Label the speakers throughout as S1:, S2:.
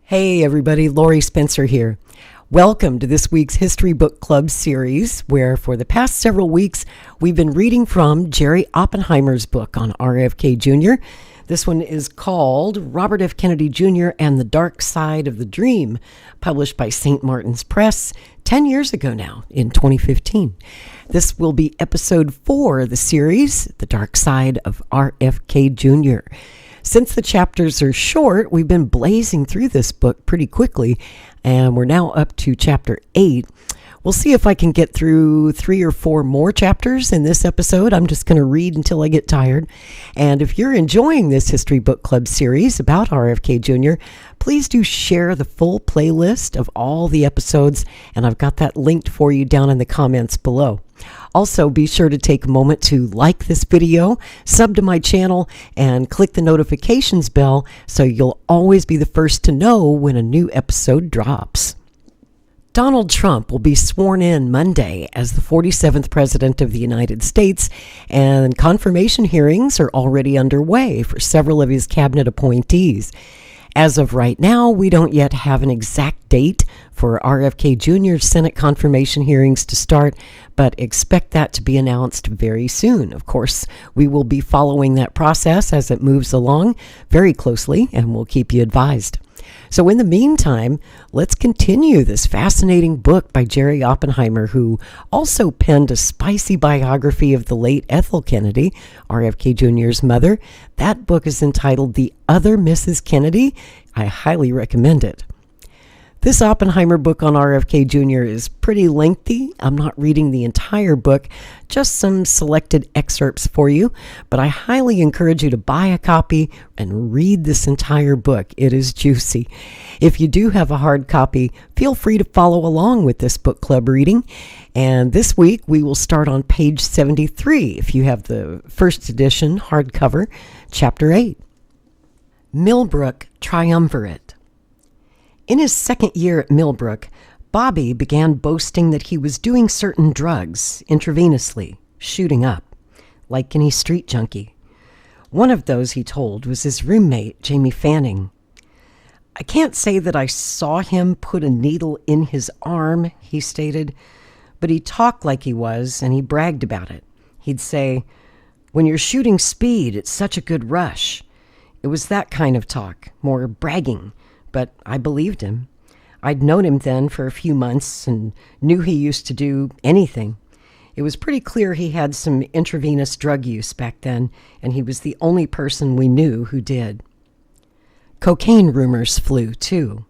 S1: Hey everybody, Lori Spencer here. Welcome to this week's History Book Club series, where for the past several weeks we've been reading from Jerry Oppenheimer's book on RFK Jr. This one is called Robert F. Kennedy Jr. and the Dark Side of the Dream, published by St. Martin's Press 10 years ago now, in 2015. This will be episode 4 of the series, The Dark Side of RFK Jr. Since the chapters are short, we've been blazing through this book pretty quickly, and we're now up to chapter 8. We'll see if I can get through 3 or 4 more chapters in this episode. I'm just going to read until I get tired. And if you're enjoying this History Book Club series about RFK Jr., please do share the full playlist of all the episodes, and I've got that linked for you down in the comments below. Also, be sure to take a moment to like this video, sub to my channel, and click the notifications bell so you'll always be the first to know when a new episode drops. Donald Trump will be sworn in Monday as the 47th President of the United States, and confirmation hearings are already underway for several of his cabinet appointees. As of right now, we don't yet have an exact date for RFK Jr.'s Senate confirmation hearings to start, but expect that to be announced very soon. Of course, we will be following that process as it moves along very closely, and we'll keep you advised. So in the meantime, let's continue this fascinating book by Jerry Oppenheimer, who also penned a spicy biography of the late Ethel Kennedy, RFK Jr.'s mother. That book is entitled The Other Mrs. Kennedy. I highly recommend it. This Oppenheimer book on RFK Jr. is pretty lengthy. I'm not reading the entire book, just some selected excerpts for you, but I highly encourage you to buy a copy and read this entire book. It is juicy. If you do have a hard copy, feel free to follow along with this book club reading. And this week we will start on page 73 if you have the first edition hardcover, chapter 8. Milbrook Triumvirate. In his second year at Milbrook, Bobby began boasting that he was doing certain drugs intravenously, shooting up, like any street junkie. One of those, he told, was his roommate, Jamie Fanning. "I can't say that I saw him put a needle in his arm," he stated, but he talked like he was, and he bragged about it. He'd say, "When you're shooting speed, it's such a good rush." It was that kind of talk, more bragging. But I believed him. I'd known him then for a few months and knew he used to do anything. It was pretty clear he had some intravenous drug use back then, and he was the only person we knew who did. Cocaine rumors flew, too.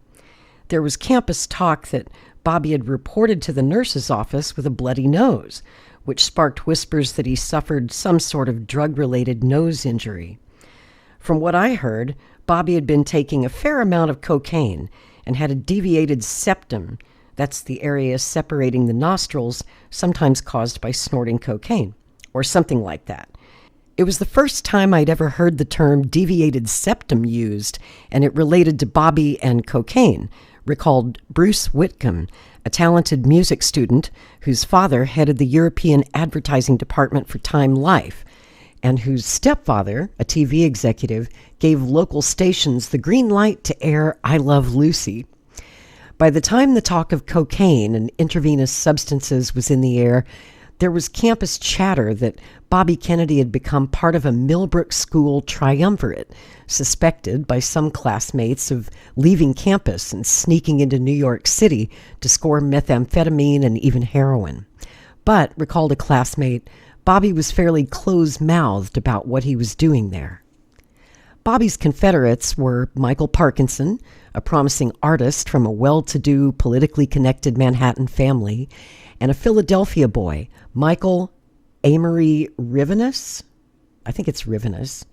S1: There was campus talk that Bobby had reported to the nurse's office with a bloody nose, which sparked whispers that he suffered some sort of drug-related nose injury. From what I heard, Bobby had been taking a fair amount of cocaine and had a deviated septum. That's the area separating the nostrils, sometimes caused by snorting cocaine, or something like that. It was the first time I'd ever heard the term deviated septum used, and it related to Bobby and cocaine, recalled Bruce Whitcomb, a talented music student whose father headed the European advertising department for Time Life, and whose stepfather, a TV executive, gave local stations the green light to air I Love Lucy. By the time the talk of cocaine and intravenous substances was in the air, there was campus chatter that Bobby Kennedy had become part of a Milbrook school triumvirate, suspected by some classmates of leaving campus and sneaking into New York City to score methamphetamine and even heroin. But, recalled a classmate, Bobby was fairly close-mouthed about what he was doing there. Bobby's confederates were Michael Parkinson, a promising artist from a well-to-do, politically connected Manhattan family, and a Philadelphia boy, Michael Amory Rivenus, I think it's Rivenus,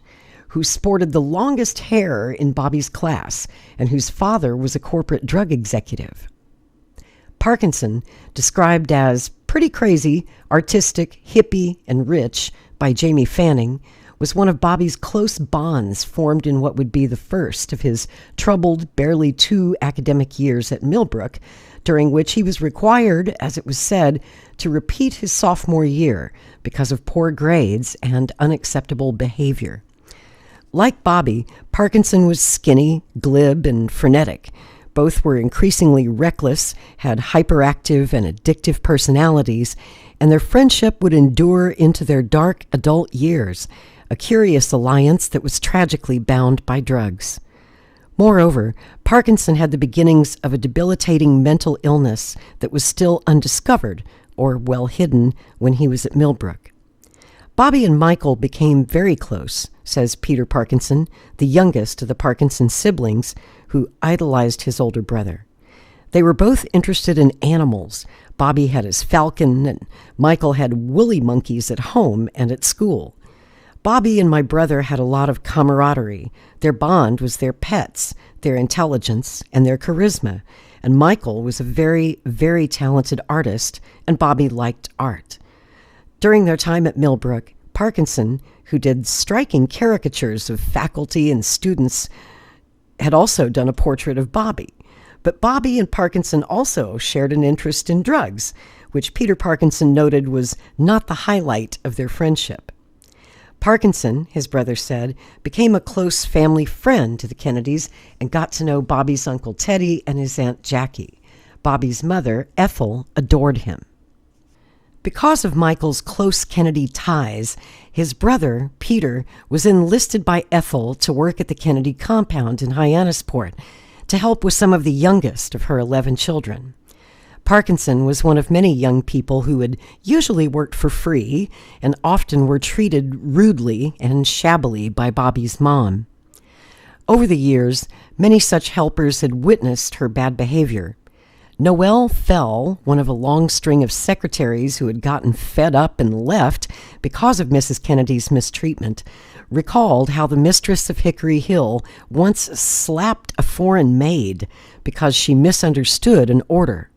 S1: who sported the longest hair in Bobby's class and whose father was a corporate drug executive. Parkinson, described as pretty crazy, artistic, hippie, and rich by Jamie Fanning, was one of Bobby's close bonds formed in what would be the first of his troubled, barely 2 academic years at Milbrook, during which he was required, as it was said, to repeat his sophomore year because of poor grades and unacceptable behavior. Like Bobby, Parkinson was skinny, glib, and frenetic, Both were increasingly reckless, had hyperactive and addictive personalities, and their friendship would endure into their dark adult years, a curious alliance that was tragically bound by drugs. Moreover, Parkinson had the beginnings of a debilitating mental illness that was still undiscovered or well hidden when he was at Milbrook. Bobby and Michael became very close, says Peter Parkinson, the youngest of the Parkinson siblings, who idolized his older brother. They were both interested in animals. Bobby had his falcon, and Michael had woolly monkeys at home and at school. Bobby and my brother had a lot of camaraderie. Their bond was their pets, their intelligence, and their charisma. And Michael was a very, very talented artist, and Bobby liked art. During their time at Milbrook, Parkinson, who did striking caricatures of faculty and students, had also done a portrait of Bobby. But Bobby and Parkinson also shared an interest in drugs, which Peter Parkinson noted was not the highlight of their friendship. Parkinson, his brother said, became a close family friend to the Kennedys and got to know Bobby's Uncle Teddy and his Aunt Jackie. Bobby's mother, Ethel, adored him. Because of Michael's close Kennedy ties, his brother, Peter, was enlisted by Ethel to work at the Kennedy compound in Hyannisport to help with some of the youngest of her 11 children. Parkinson was one of many young people who had usually worked for free and often were treated rudely and shabbily by Bobby's mom. Over the years, many such helpers had witnessed her bad behavior. Noelle Fell, one of a long string of secretaries who had gotten fed up and left because of Mrs. Kennedy's mistreatment, recalled how the mistress of Hickory Hill once slapped a foreign maid because she misunderstood an order.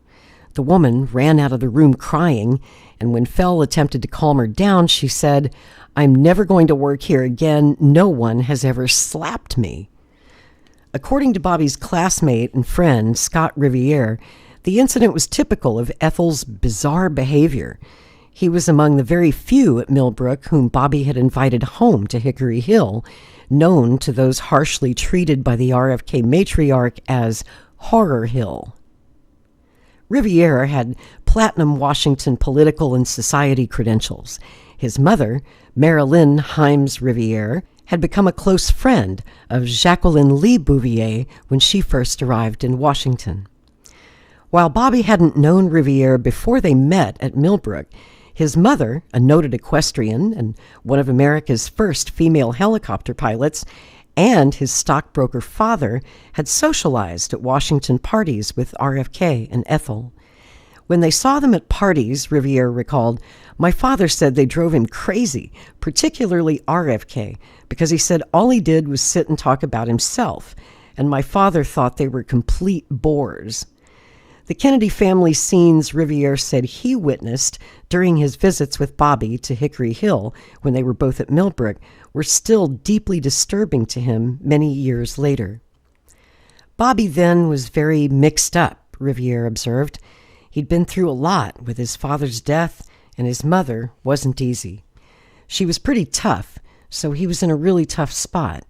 S1: The woman ran out of the room crying, and when Fell attempted to calm her down, she said, "I'm never going to work here again. No one has ever slapped me." According to Bobby's classmate and friend, Scott Riviere, the incident was typical of Ethel's bizarre behavior. He was among the very few at Milbrook whom Bobby had invited home to Hickory Hill, known to those harshly treated by the RFK matriarch as Horror Hill. Riviere had platinum Washington political and society credentials. His mother, Marilyn Himes Riviere, had become a close friend of Jacqueline Lee Bouvier when she first arrived in Washington. While Bobby hadn't known Riviere before they met at Milbrook, his mother, a noted equestrian and one of America's first female helicopter pilots, and his stockbroker father had socialized at Washington parties with RFK and Ethel. When they saw them at parties, Riviere recalled, "My father said they drove him crazy, particularly RFK, because he said all he did was sit and talk about himself, and my father thought they were complete bores." The Kennedy family scenes Riviere said he witnessed during his visits with Bobby to Hickory Hill when they were both at Milbrook were still deeply disturbing to him many years later. Bobby then was very mixed up, Riviere observed. He'd been through a lot with his father's death, and his mother wasn't easy. She was pretty tough, so he was in a really tough spot.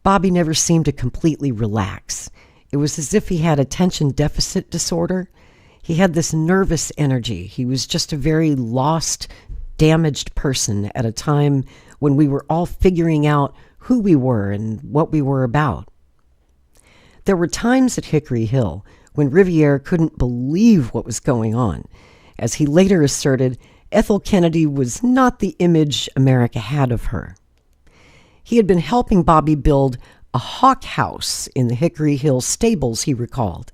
S1: Bobby never seemed to completely relax. It was as if he had attention deficit disorder. He had this nervous energy. He was just a very lost, damaged person at a time when we were all figuring out who we were and what we were about. There were times at Hickory Hill when Riviere couldn't believe what was going on. As he later asserted, Ethel Kennedy was not the image America had of her. He had been helping Bobby build a hawk house in the Hickory Hill stables, he recalled.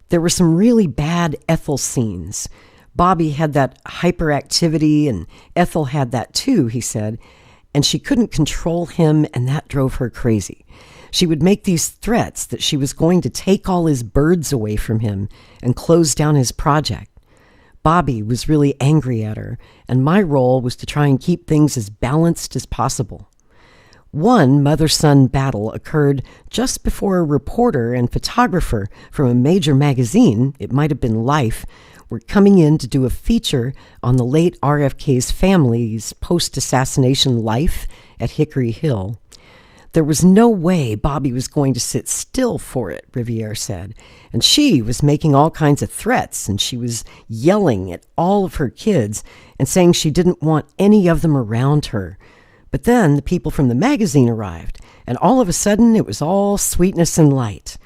S1: There were some really bad Ethel scenes. Bobby had that hyperactivity, and Ethel had that too, he said, and she couldn't control him, and that drove her crazy. She would make these threats that she was going to take all his birds away from him and close down his project. Bobby was really angry at her, and my role was to try and keep things as balanced as possible. One mother-son battle occurred just before a reporter and photographer from a major magazine, it might have been Life, were coming in to do a feature on the late RFK's family's post-assassination life at Hickory Hill. There was no way Bobby was going to sit still for it, Riviere said. And she was making all kinds of threats, and she was yelling at all of her kids and saying she didn't want any of them around her. But then the people from the magazine arrived, and all of a sudden it was all sweetness and light.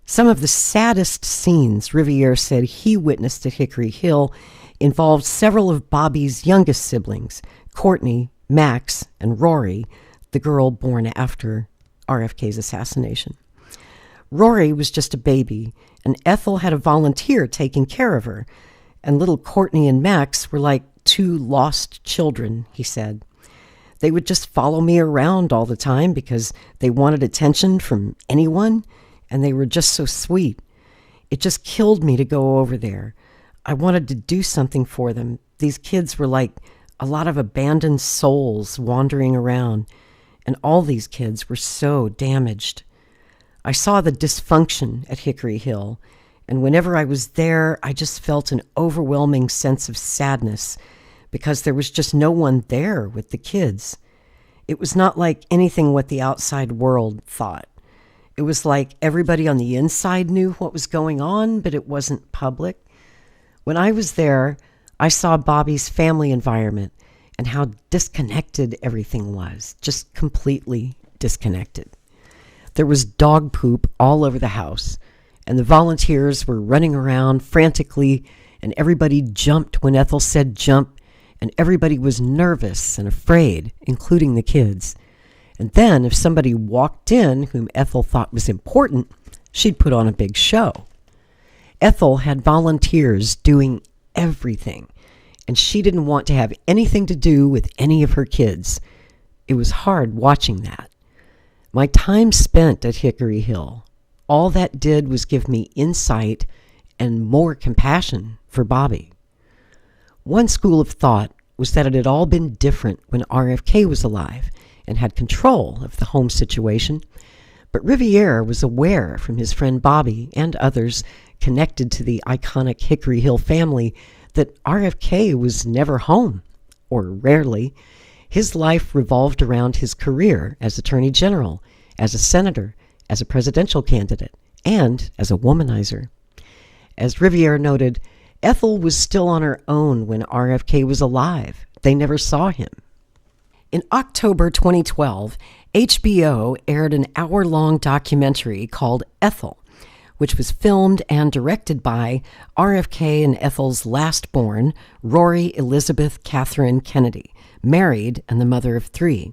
S1: Some of the saddest scenes Riviere said he witnessed at Hickory Hill involved several of Bobby's youngest siblings, Courtney, Max, and Rory, the girl born after RFK's assassination. Rory was just a baby, and Ethel had a volunteer taking care of her, and little Courtney and Max were like two lost children, he said. They would just follow me around all the time because they wanted attention from anyone, and they were just so sweet. It just killed me to go over there. I wanted to do something for them. These kids were like a lot of abandoned souls wandering around, and all these kids were so damaged. I saw the dysfunction at Hickory Hill, and whenever I was there, I just felt an overwhelming sense of sadness because there was just no one there with the kids. It was not like anything what the outside world thought. It was like everybody on the inside knew what was going on, but it wasn't public. When I was there, I saw Bobby's family environment and how disconnected everything was, just completely disconnected. There was dog poop all over the house, and the volunteers were running around frantically, and everybody jumped when Ethel said jump, and everybody was nervous and afraid, including the kids. And then if somebody walked in whom Ethel thought was important, she'd put on a big show. Ethel had volunteers doing everything, and she didn't want to have anything to do with any of her kids. It was hard watching that. My time spent at Hickory Hill, all that did was give me insight and more compassion for Bobby. One school of thought was that it had all been different when RFK was alive and had control of the home situation, but Riviere was aware from his friend Bobby and others connected to the iconic Hickory Hill family that RFK was never home, or rarely. His life revolved around his career as Attorney General, as a senator, as a presidential candidate, and as a womanizer. As Riviere noted, Ethel was still on her own when RFK was alive. They never saw him. In October 2012, HBO aired an hour-long documentary called Ethel, which was filmed and directed by RFK and Ethel's last-born, Rory Elizabeth Catherine Kennedy, married and the mother of 3.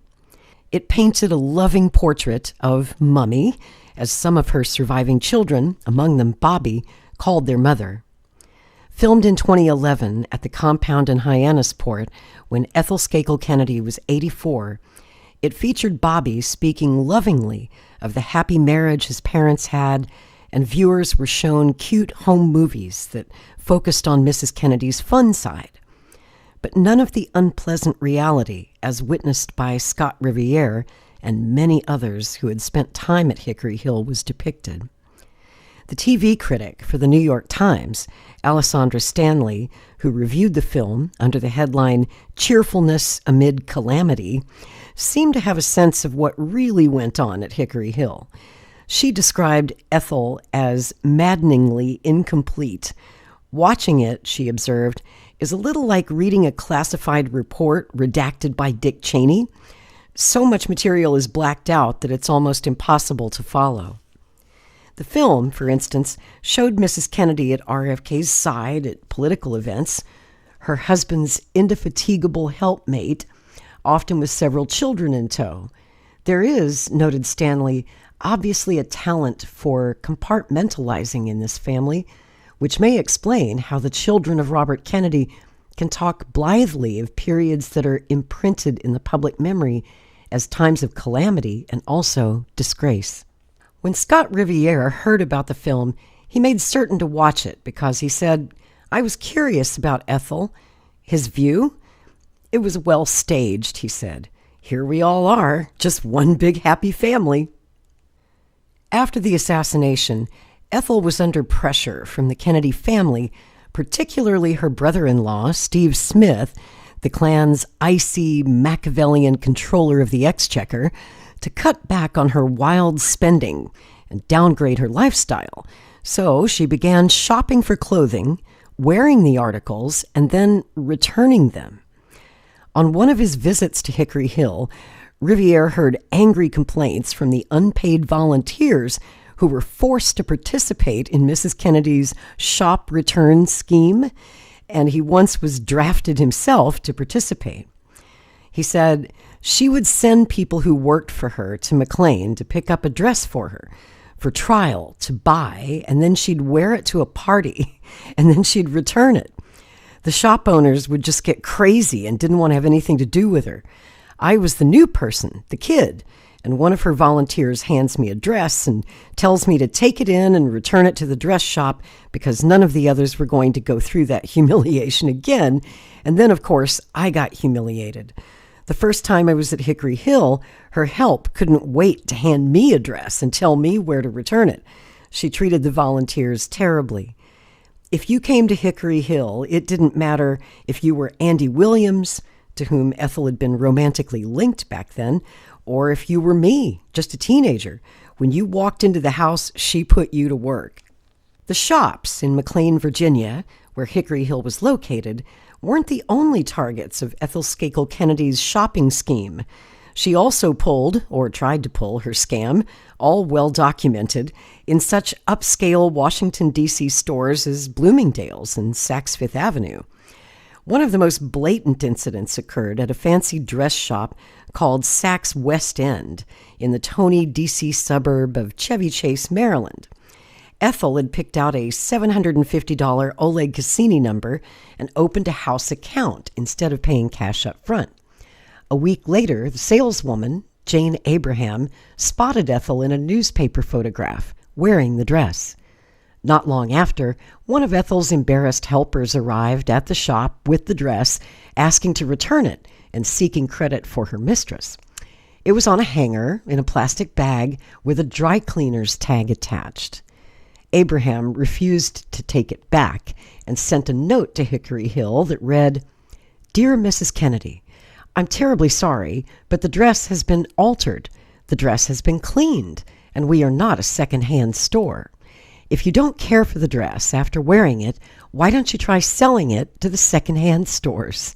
S1: It painted a loving portrait of Mummy, as some of her surviving children, among them Bobby, called their mother. Filmed in 2011 at the compound in Hyannisport when Ethel Kennedy was 84, it featured Bobby speaking lovingly of the happy marriage his parents had, and viewers were shown cute home movies that focused on Mrs. Kennedy's fun side. But none of the unpleasant reality, as witnessed by Scott Riviere and many others who had spent time at Hickory Hill, was depicted. The TV critic for the New York Times, Alessandra Stanley, who reviewed the film under the headline "Cheerfulness Amid Calamity," seemed to have a sense of what really went on at Hickory Hill. She described Ethel as maddeningly incomplete. Watching it, she observed, is a little like reading a classified report redacted by Dick Cheney. So much material is blacked out that it's almost impossible to follow. The film, for instance, showed Mrs. Kennedy at RFK's side at political events, her husband's indefatigable helpmate, often with several children in tow. There is, noted Stanley, obviously a talent for compartmentalizing in this family, which may explain how the children of Robert Kennedy can talk blithely of periods that are imprinted in the public memory as times of calamity and also disgrace. When Scott Riviere heard about the film, he made certain to watch it because he said, "I was curious about Ethel. His view? It was well staged," he said. "Here we all are, just one big happy family." After the assassination, Ethel was under pressure from the Kennedy family, particularly her brother-in-law, Steve Smith, the Klan's icy Machiavellian controller of the exchequer, to cut back on her wild spending and downgrade her lifestyle. So she began shopping for clothing, wearing the articles, and then returning them. On one of his visits to Hickory Hill, Riviere heard angry complaints from the unpaid volunteers who were forced to participate in Mrs. Kennedy's shop return scheme, and he once was drafted himself to participate. He said she would send people who worked for her to McLean to pick up a dress for her, for trial, to buy, and then she'd wear it to a party, and then she'd return it. The shop owners would just get crazy and didn't want to have anything to do with her. I was the new person, the kid, and one of her volunteers hands me a dress and tells me to take it in and return it to the dress shop because none of the others were going to go through that humiliation again. And then, of course, I got humiliated. The first time I was at Hickory Hill, her help couldn't wait to hand me a dress and tell me where to return it. She treated the volunteers terribly. If you came to Hickory Hill, it didn't matter if you were Andy Williams, to whom Ethel had been romantically linked back then, or if you were me, just a teenager. When you walked into the house, she put you to work. The shops in McLean, Virginia, where Hickory Hill was located, weren't the only targets of Ethel Kennedy's shopping scheme. She also pulled, or tried to pull, her scam, all well documented, in such upscale Washington, D.C. stores as Bloomingdale's and Saks Fifth Avenue. One of the most blatant incidents occurred at a fancy dress shop called Saks West End in the Tony, D.C. suburb of Chevy Chase, Maryland. Ethel had picked out a $750 Oleg Cassini number and opened a house account instead of paying cash up front. A week later, the saleswoman, Jane Abraham, spotted Ethel in a newspaper photograph wearing the dress. Not long after, one of Ethel's embarrassed helpers arrived at the shop with the dress, asking to return it and seeking credit for her mistress. It was on a hanger in a plastic bag with a dry cleaner's tag attached. Abraham refused to take it back and sent a note to Hickory Hill that read, "Dear Mrs. Kennedy, I'm terribly sorry, but the dress has been altered. The dress has been cleaned, and we are not a second-hand store. If you don't care for the dress after wearing it, why don't you try selling it to the second-hand stores?"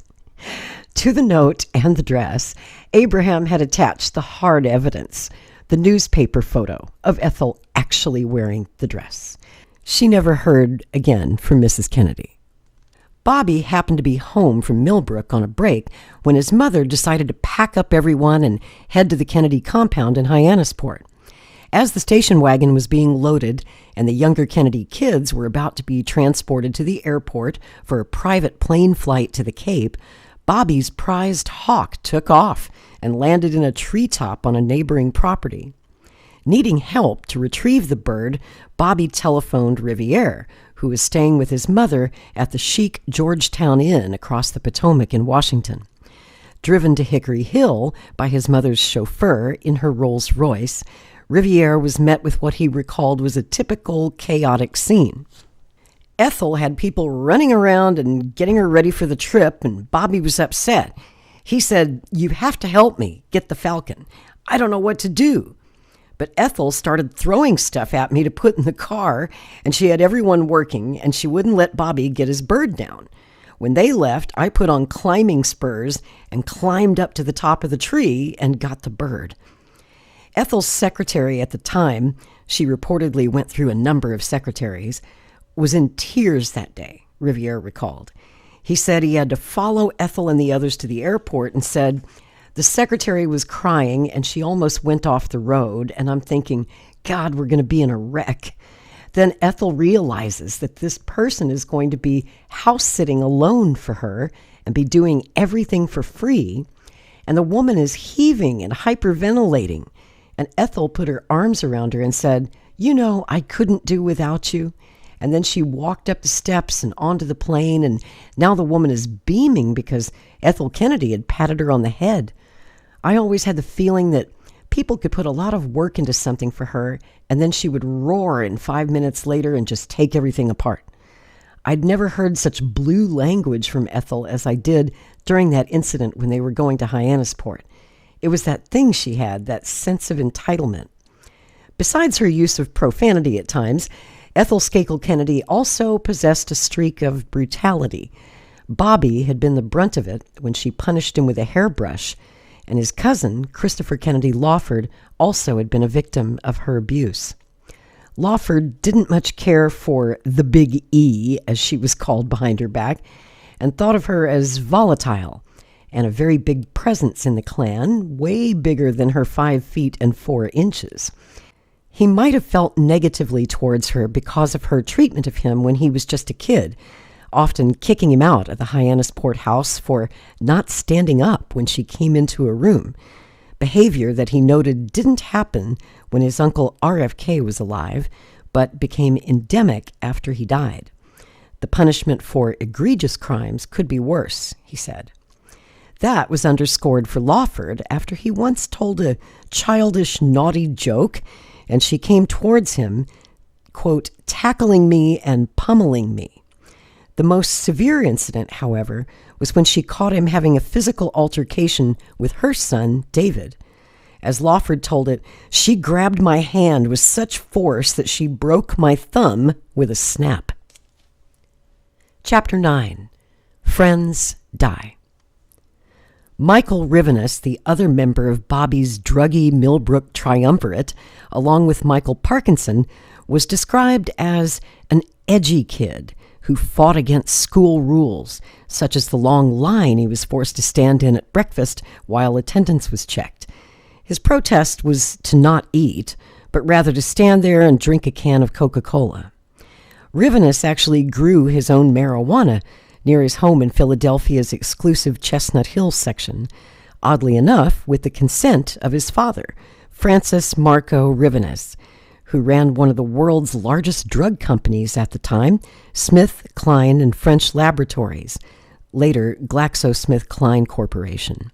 S1: To the note and the dress, Abraham had attached the hard evidence, the newspaper photo of Ethel actually wearing the dress. She never heard again from Mrs. Kennedy. Bobby happened to be home from Milbrook on a break when his mother decided to pack up everyone and head to the Kennedy compound in Hyannisport. As the station wagon was being loaded and the younger Kennedy kids were about to be transported to the airport for a private plane flight to the Cape, Bobby's prized hawk took off and landed in a treetop on a neighboring property. Needing help to retrieve the bird, Bobby telephoned Riviere, who was staying with his mother at the chic Georgetown Inn across the Potomac in Washington. Driven to Hickory Hill by his mother's chauffeur in her Rolls-Royce, Riviere was met with what he recalled was a typical chaotic scene. Ethel had people running around and getting her ready for the trip, and Bobby was upset. He said, "You have to help me get the Falcon. I don't know what to do." But Ethel started throwing stuff at me to put in the car, and she had everyone working, and she wouldn't let Bobby get his bird down. When they left, I put on climbing spurs and climbed up to the top of the tree and got the bird. Ethel's secretary at the time, she reportedly went through a number of secretaries, was in tears that day, Riviere recalled. He said he had to follow Ethel and the others to the airport and said, "The secretary was crying and she almost went off the road, and I'm thinking, God, we're going to be in a wreck." Then Ethel realizes that this person is going to be house-sitting alone for her and be doing everything for free, and the woman is heaving and hyperventilating. And Ethel put her arms around her and said, "You know, I couldn't do without you." And then she walked up the steps and onto the plane, and now the woman is beaming because Ethel Kennedy had patted her on the head. I always had the feeling that people could put a lot of work into something for her, and then she would roar in 5 minutes later and just take everything apart. I'd never heard such blue language from Ethel as I did during that incident when they were going to Hyannisport. It was that thing she had, that sense of entitlement. Besides her use of profanity at times, Ethel Kennedy also possessed a streak of brutality. Bobby had been the brunt of it when she punished him with a hairbrush, and his cousin, Christopher Kennedy Lawford, also had been a victim of her abuse. Lawford didn't much care for the Big E, as she was called behind her back, and thought of her as volatile and a very big presence in the clan, way bigger than her 5 feet and 4 inches. He might have felt negatively towards her because of her treatment of him when he was just a kid, often kicking him out at the Hyannisport house for not standing up when she came into a room, behavior that he noted didn't happen when his uncle RFK was alive, but became endemic after he died. The punishment for egregious crimes could be worse, he said. That was underscored for Lawford after he once told a childish, naughty joke, and she came towards him, quote, tackling me and pummeling me. The most severe incident, however, was when she caught him having a physical altercation with her son, David. As Lawford told it, she grabbed my hand with such force that she broke my thumb with a snap. Chapter 9. Friends Die. Michael Rivenus, the other member of Bobby's druggy Milbrook triumvirate, along with Michael Parkinson, was described as an edgy kid who fought against school rules, such as the long line he was forced to stand in at breakfast while attendance was checked. His protest was to not eat, but rather to stand there and drink a can of Coca-Cola. Rivenus actually grew his own marijuana near his home in Philadelphia's exclusive Chestnut Hill section, oddly enough with the consent of his father, Francis Marco Rivenus, who ran one of the world's largest drug companies at the time, Smith, Kline, and French Laboratories, later GlaxoSmithKline Corporation.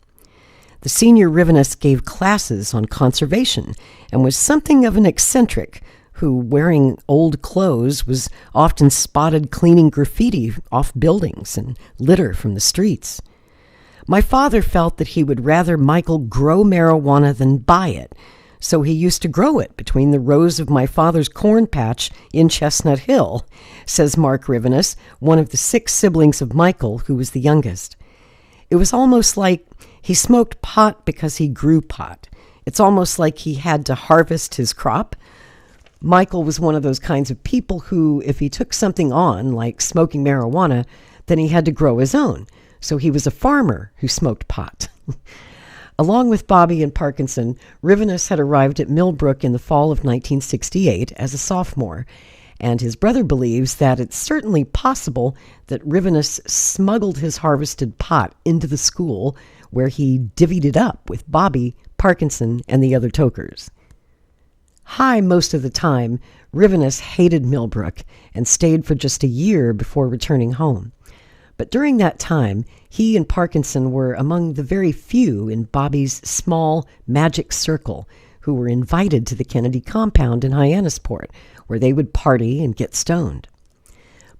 S1: The senior Rivenus gave classes on conservation and was something of an eccentric who, wearing old clothes, was often spotted cleaning graffiti off buildings and litter from the streets. My father felt that he would rather Michael grow marijuana than buy it, so he used to grow it between the rows of my father's corn patch in Chestnut Hill, says Mark Rivenus, one of the 6 siblings of Michael, who was the youngest. It was almost like he smoked pot because he grew pot. It's almost like he had to harvest his crop. Michael was one of those kinds of people who, if he took something on, like smoking marijuana, then he had to grow his own. So he was a farmer who smoked pot. Along with Bobby and Parkinson, Rivenus had arrived at Milbrook in the fall of 1968 as a sophomore, and his brother believes that it's certainly possible that Rivenus smuggled his harvested pot into the school where he divvied it up with Bobby, Parkinson, and the other tokers. High most of the time, Rivenus hated Milbrook and stayed for just a year before returning home. But during that time, he and Parkinson were among the very few in Bobby's small magic circle who were invited to the Kennedy compound in Hyannisport, where they would party and get stoned.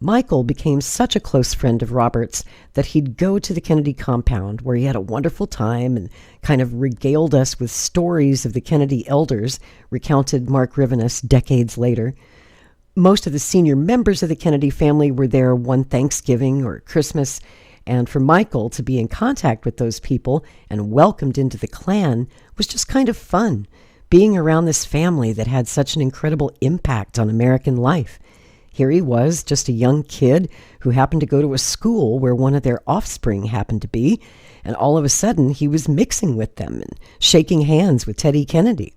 S1: Michael became such a close friend of Robert's that he'd go to the Kennedy compound, where he had a wonderful time and kind of regaled us with stories of the Kennedy elders, recounted Mark Rivenus decades later. Most of the senior members of the Kennedy family were there one Thanksgiving or Christmas, and for Michael to be in contact with those people and welcomed into the clan was just kind of fun, being around this family that had such an incredible impact on American life. Here he was, just a young kid who happened to go to a school where one of their offspring happened to be, and all of a sudden he was mixing with them and shaking hands with Teddy Kennedy.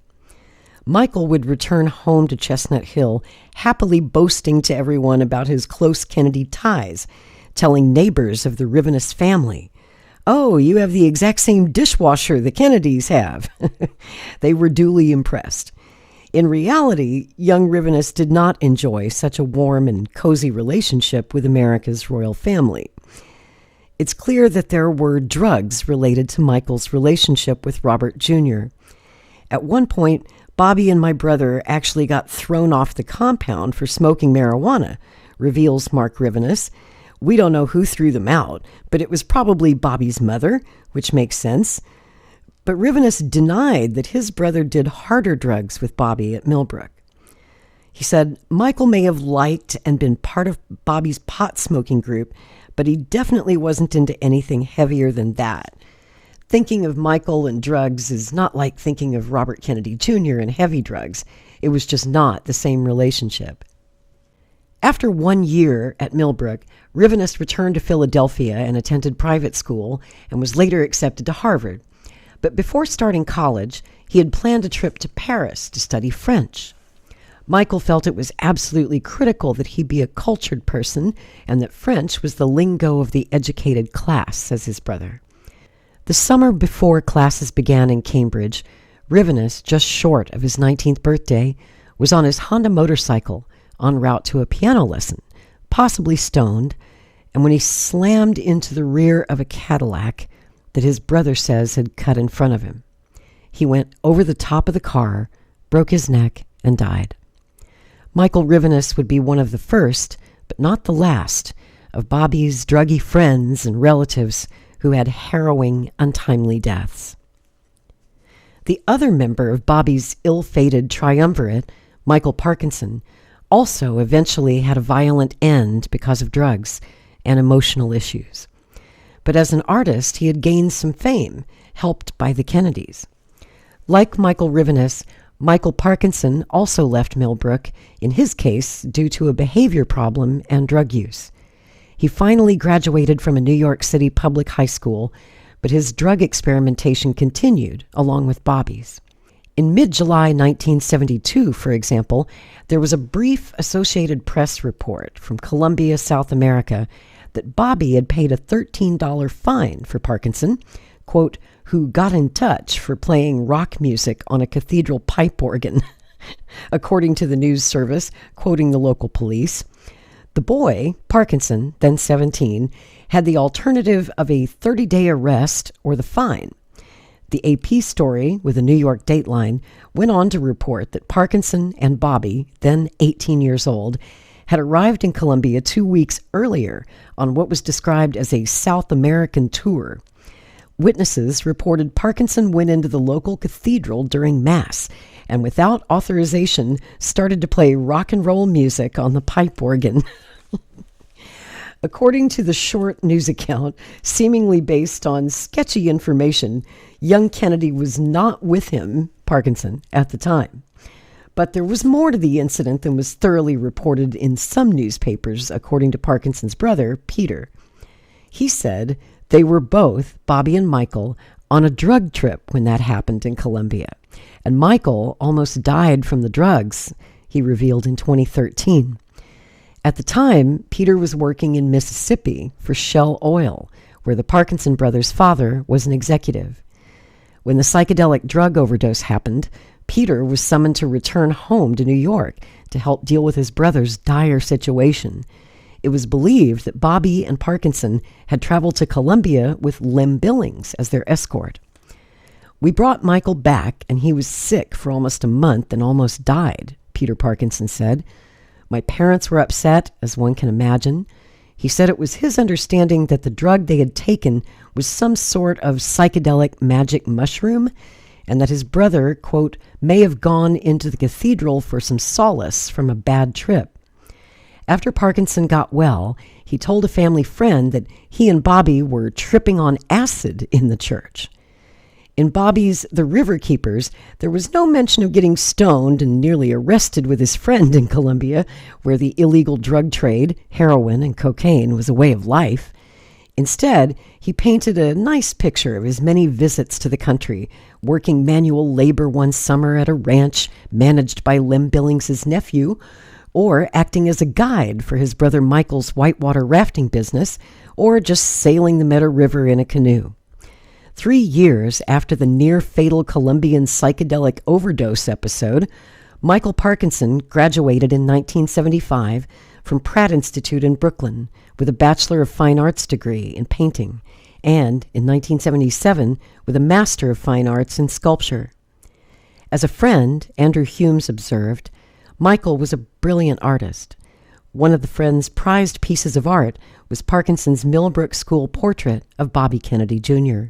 S1: Michael would return home to Chestnut Hill, happily boasting to everyone about his close Kennedy ties, telling neighbors of the Rivenus family, "Oh, you have the exact same dishwasher the Kennedys have." They were duly impressed. In reality, young Rivenus did not enjoy such a warm and cozy relationship with America's royal family. It's clear that there were drugs related to Michael's relationship with Robert Jr. At one point, Bobby and my brother actually got thrown off the compound for smoking marijuana, reveals Mark Rivenus. We don't know who threw them out, but it was probably Bobby's mother, which makes sense. But Rivenus denied that his brother did harder drugs with Bobby at Milbrook. He said Michael may have liked and been part of Bobby's pot-smoking group, but he definitely wasn't into anything heavier than that. Thinking of Michael and drugs is not like thinking of Robert Kennedy Jr. and heavy drugs. It was just not the same relationship. After 1 year at Milbrook, Rivenus returned to Philadelphia and attended private school and was later accepted to Harvard. But before starting college, he had planned a trip to Paris to study French. Michael felt it was absolutely critical that he be a cultured person and that French was the lingo of the educated class, says his brother. The summer before classes began in Cambridge, Rivenus, just short of his 19th birthday, was on his Honda motorcycle en route to a piano lesson, possibly stoned, and when he slammed into the rear of a Cadillac that his brother says had cut in front of him. He went over the top of the car, broke his neck, and died. Michael Rivenus would be one of the first, but not the last, of Bobby's druggy friends and relatives who had harrowing, untimely deaths. The other member of Bobby's ill-fated triumvirate, Michael Parkinson, also eventually had a violent end because of drugs and emotional issues. But as an artist, he had gained some fame, helped by the Kennedys. Like Michael Rivenus, Michael Parkinson also left Milbrook, in his case due to a behavior problem and drug use. He finally graduated from a New York City public high school, but his drug experimentation continued along with Bobby's. In mid-July 1972, for example, there was a brief Associated Press report from Columbia, South America, that Bobby had paid a $13 fine for Parkinson, quote, who got in touch for playing rock music on a cathedral pipe organ, according to the news service, quoting the local police. The boy, Parkinson, then 17, had the alternative of a 30-day arrest or the fine. The AP story, with a New York dateline, went on to report that Parkinson and Bobby, then 18 years old, had arrived in Columbia 2 weeks earlier on what was described as a South American tour. Witnesses reported Parkinson went into the local cathedral during Mass and without authorization started to play rock and roll music on the pipe organ. According to the short news account, seemingly based on sketchy information, young Kennedy was not with him, Parkinson, at the time. But there was more to the incident than was thoroughly reported in some newspapers, according to Parkinson's brother, Peter. He said they were both, Bobby and Michael, on a drug trip when that happened in Columbia. And Michael almost died from the drugs, he revealed in 2013. At the time, Peter was working in Mississippi for Shell Oil, where the Parkinson brothers' father was an executive. When the psychedelic drug overdose happened, Peter was summoned to return home to New York to help deal with his brother's dire situation. It was believed that Bobby and Parkinson had traveled to Columbia with Lem Billings as their escort. We brought Michael back, and he was sick for almost a month and almost died, Peter Parkinson said. My parents were upset, as one can imagine. He said it was his understanding that the drug they had taken was some sort of psychedelic magic mushroom, and that his brother, quote, may have gone into the cathedral for some solace from a bad trip. After Parkinson got well, he told a family friend that he and Bobby were tripping on acid in the church. In Bobby's The River Keepers, there was no mention of getting stoned and nearly arrested with his friend in Columbia, where the illegal drug trade, heroin and cocaine, was a way of life. Instead, he painted a nice picture of his many visits to the country, working manual labor one summer at a ranch managed by Lem Billings' nephew, or acting as a guide for his brother Michael's whitewater rafting business, or just sailing the Meadow River in a canoe. 3 years after the near-fatal Colombian psychedelic overdose episode, Michael Parkinson graduated in 1975 from Pratt Institute in Brooklyn with a Bachelor of Fine Arts degree in painting, and in 1977 with a Master of Fine Arts in sculpture. As a friend, Andrew Humes observed, Michael was a brilliant artist. One of the friend's prized pieces of art was Parkinson's Milbrook School portrait of Bobby Kennedy Jr.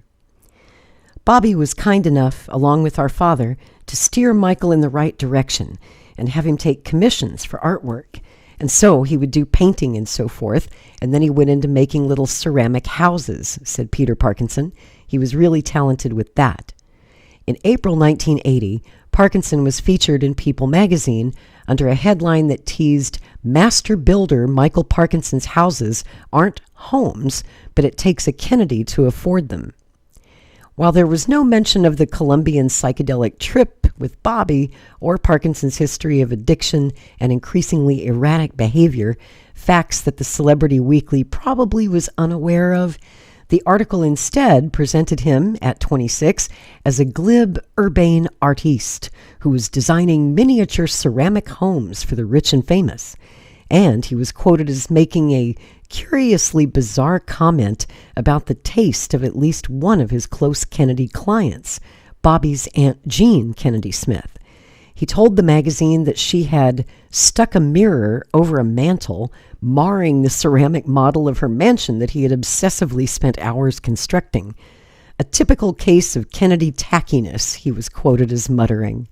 S1: Bobby was kind enough, along with our father, to steer Michael in the right direction and have him take commissions for artwork. And so he would do painting and so forth, and then he went into making little ceramic houses, said Peter Parkinson. He was really talented with that. In April 1980, Parkinson was featured in People magazine under a headline that teased, "Master builder Michael Parkinson's houses aren't homes, but it takes a Kennedy to afford them." While there was no mention of the Colombian psychedelic trip with Bobby or Parkinson's history of addiction and increasingly erratic behavior, facts that the Celebrity Weekly probably was unaware of, the article instead presented him, at 26, as a glib, urbane artiste who was designing miniature ceramic homes for the rich and famous. And he was quoted as making a curiously bizarre comment about the taste of at least one of his close Kennedy clients, Bobby's Aunt Jean Kennedy Smith. He told the magazine that she had stuck a mirror over a mantel, marring the ceramic model of her mansion that he had obsessively spent hours constructing. A typical case of Kennedy tackiness, he was quoted as muttering.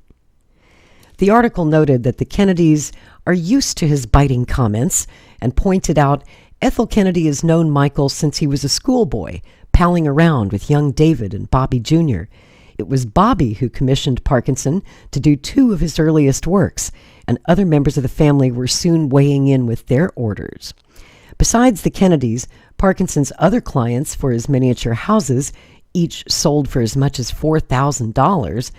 S1: The article noted that the Kennedys are used to his biting comments and pointed out Ethel Kennedy has known Michael since he was a schoolboy, palling around with young David and Bobby Jr. It was Bobby who commissioned Parkinson to do 2 of his earliest works, and other members of the family were soon weighing in with their orders. Besides the Kennedys, Parkinson's other clients for his miniature houses, each sold for as much as $4,000,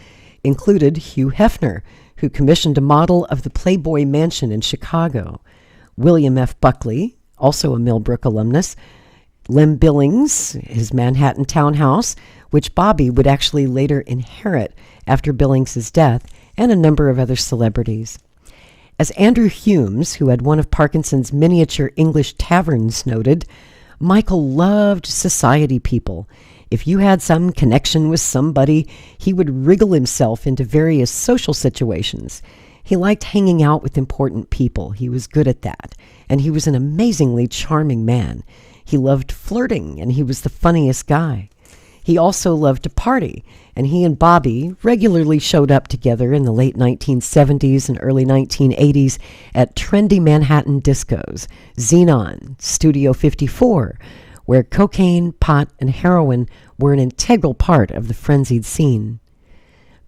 S1: included Hugh Hefner, who commissioned a model of the Playboy Mansion in Chicago, William F. Buckley, also a Milbrook alumnus, Lem Billings, his Manhattan townhouse, which Bobby would actually later inherit after Billings's death, and a number of other celebrities. As Andrew Humes, who had one of Parkinson's miniature English taverns, noted, Michael loved society people. If you had some connection with somebody, he would wriggle himself into various social situations. He liked hanging out with important people. He was good at that. And he was an amazingly charming man. He loved flirting, and he was the funniest guy. He also loved to party, and he and Bobby regularly showed up together in the late 1970s and early 1980s at trendy Manhattan discos, Xenon, Studio 54, where cocaine, pot, and heroin were an integral part of the frenzied scene.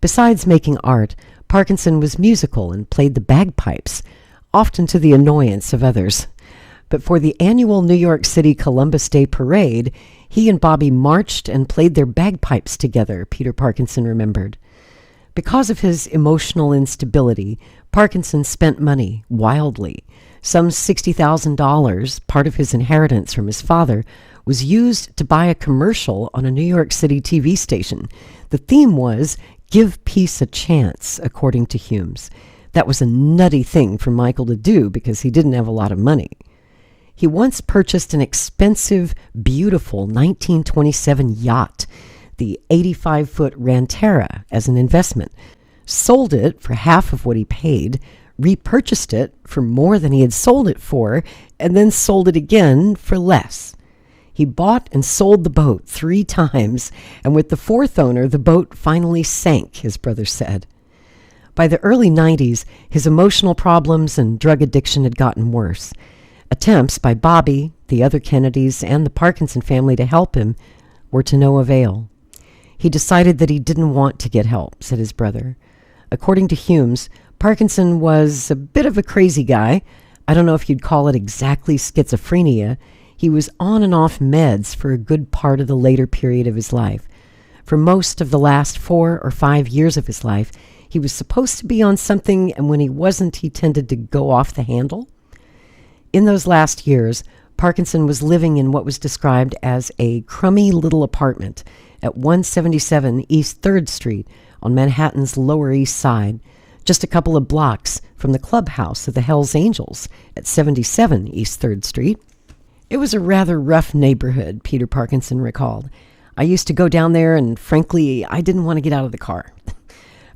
S1: Besides making art, Parkinson was musical and played the bagpipes, often to the annoyance of others. But for the annual New York City Columbus Day Parade, he and Bobby marched and played their bagpipes together, Peter Parkinson remembered. Because of his emotional instability, Parkinson spent money wildly. Some $60,000, part of his inheritance from his father, was used to buy a commercial on a New York City TV station. The theme was, "Give Peace a Chance," according to Humes. That was a nutty thing for Michael to do because he didn't have a lot of money. He once purchased an expensive, beautiful 1927 yacht, the 85-foot Rantera, as an investment, sold it for half of what he paid, repurchased it for more than he had sold it for, and then sold it again for less. He bought and sold the boat 3 times, and with the 4th owner, the boat finally sank, his brother said. By the early 90s, his emotional problems and drug addiction had gotten worse. Attempts by Bobby, the other Kennedys, and the Parkinson family to help him were to no avail. He decided that he didn't want to get help, said his brother. According to Humes, Parkinson was a bit of a crazy guy. I don't know if you'd call it exactly schizophrenia. He was on and off meds for a good part of the later period of his life. For most of the last 4 or 5 years of his life, he was supposed to be on something, and when he wasn't, he tended to go off the handle. In those last years, Parkinson was living in what was described as a crummy little apartment at 177 East 3rd Street on Manhattan's Lower East Side, just a couple of blocks from the clubhouse of the Hells Angels at 77 East 3rd Street. It was a rather rough neighborhood, Peter Parkinson recalled. I used to go down there, and frankly, I didn't want to get out of the car.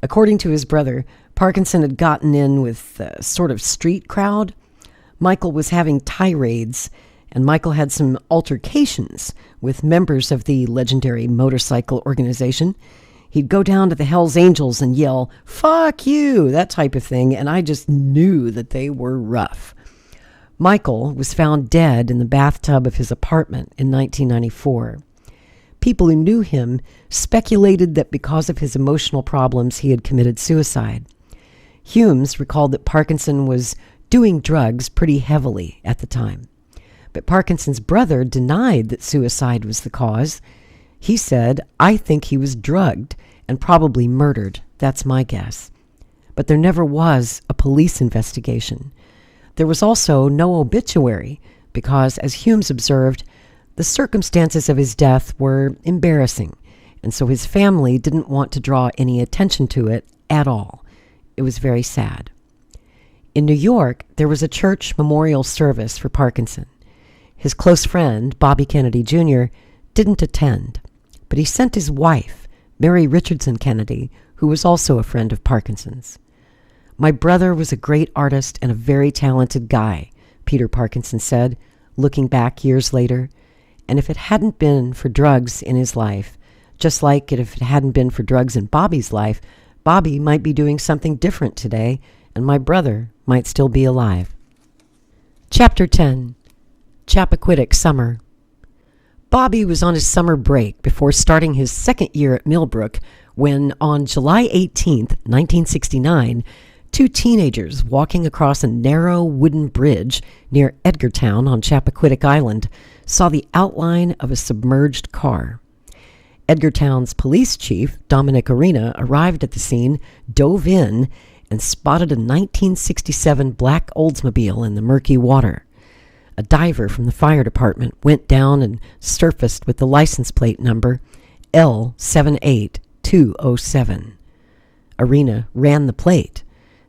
S1: According to his brother, Parkinson had gotten in with a sort of street crowd. Michael was having tirades, and Michael had some altercations with members of the legendary motorcycle organization. He'd go down to the Hells Angels and yell, "Fuck you," that type of thing, and I just knew that they were rough. Michael was found dead in the bathtub of his apartment in 1994. People who knew him speculated that because of his emotional problems, he had committed suicide. Humes recalled that Parkinson was doing drugs pretty heavily at the time. But Parkinson's brother denied that suicide was the cause. He said, "I think he was drugged and probably murdered. That's my guess." But there never was a police investigation. There was also no obituary because, as Humes observed, the circumstances of his death were embarrassing, and so his family didn't want to draw any attention to it at all. It was very sad. In New York, there was a church memorial service for Parkinson. His close friend, Bobby Kennedy Jr., didn't attend, but he sent his wife, Mary Richardson Kennedy, who was also a friend of Parkinson's. "My brother was a great artist and a very talented guy," Peter Parkinson said, looking back years later. "And if it hadn't been for drugs in his life, just like if it hadn't been for drugs in Bobby's life, Bobby might be doing something different today, and my brother might still be alive." Chapter 10. Chappaquiddick Summer. Bobby was on his summer break before starting his second year at Milbrook when, on July 18th, 1969, two teenagers walking across a narrow wooden bridge near Edgartown on Chappaquiddick Island saw the outline of a submerged car. Edgartown's police chief, Dominic Arena, arrived at the scene, dove in, and spotted a 1967 black Oldsmobile in the murky water. A diver from the fire department went down and surfaced with the license plate number L78207. Arena ran the plate.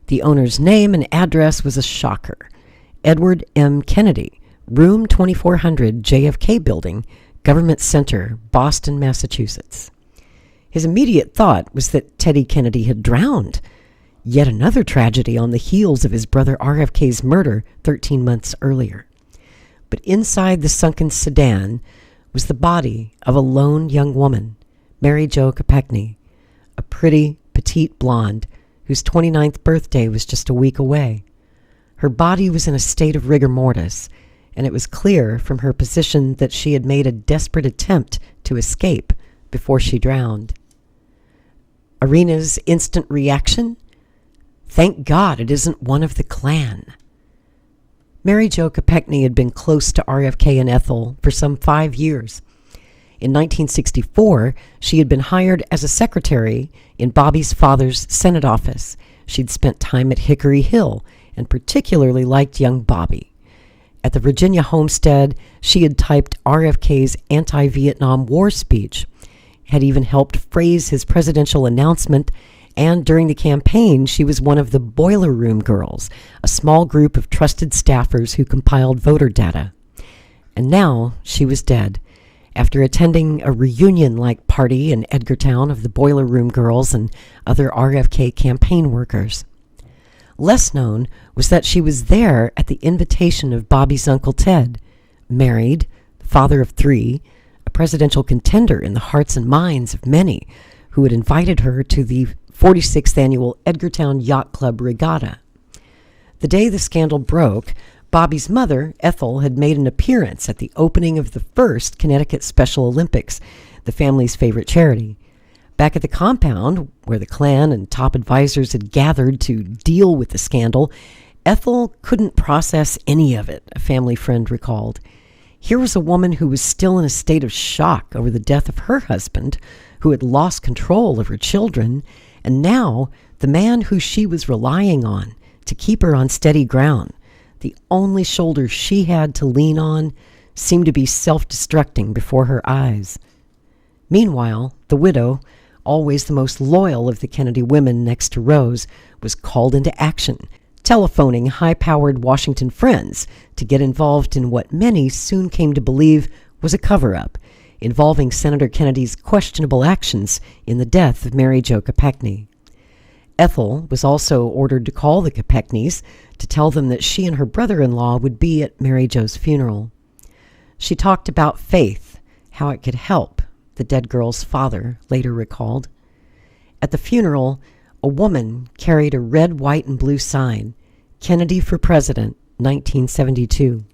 S1: The owner's name and address was a shocker. Edward M. Kennedy, room 2400 JFK Building, Government Center, Boston, Massachusetts. His immediate thought was that Teddy Kennedy had drowned. Yet another tragedy on the heels of his brother RFK's murder 13 months earlier. But inside the sunken sedan was the body of a lone young woman, Mary Jo Kopechne, a pretty, petite blonde whose 29th birthday was just a week away. Her body was in a state of rigor mortis, and it was clear from her position that she had made a desperate attempt to escape before she drowned. Arena's instant reaction? "Thank God it isn't one of the Klan." Mary Jo Kopechne had been close to RFK and Ethel for some 5 years. In 1964, she had been hired as a secretary in Bobby's father's Senate office. She'd spent time at Hickory Hill and particularly liked young Bobby. At the Virginia homestead, she had typed RFK's anti-Vietnam War speech, had even helped phrase his presidential announcement, and during the campaign, she was one of the Boiler Room Girls, a small group of trusted staffers who compiled voter data. And now she was dead, after attending a reunion-like party in Edgartown of the Boiler Room Girls and other RFK campaign workers. Less known was that she was there at the invitation of Bobby's Uncle Ted, married, father of 3, a presidential contender in the hearts and minds of many who had invited her to the 46th Annual Edgartown Yacht Club Regatta. The day the scandal broke, Bobby's mother, Ethel, had made an appearance at the opening of the first Connecticut Special Olympics, the family's favorite charity. Back at the compound, where the Klan and top advisors had gathered to deal with the scandal, Ethel couldn't process any of it, a family friend recalled. Here was a woman who was still in a state of shock over the death of her husband, who had lost control of her children, and now the man who she was relying on to keep her on steady ground, the only shoulder she had to lean on, seemed to be self-destructing before her eyes. Meanwhile, the widow, always the most loyal of the Kennedy women next to Rose, was called into action, telephoning high-powered Washington friends to get involved in what many soon came to believe was a cover-up, involving Senator Kennedy's questionable actions in the death of Mary Jo Kopechne. Ethel was also ordered to call the Kopechnes to tell them that she and her brother-in-law would be at Mary Jo's funeral. She talked about faith, how it could help, the dead girl's father later recalled. At the funeral, a woman carried a red, white, and blue sign, Kennedy for President, 1972.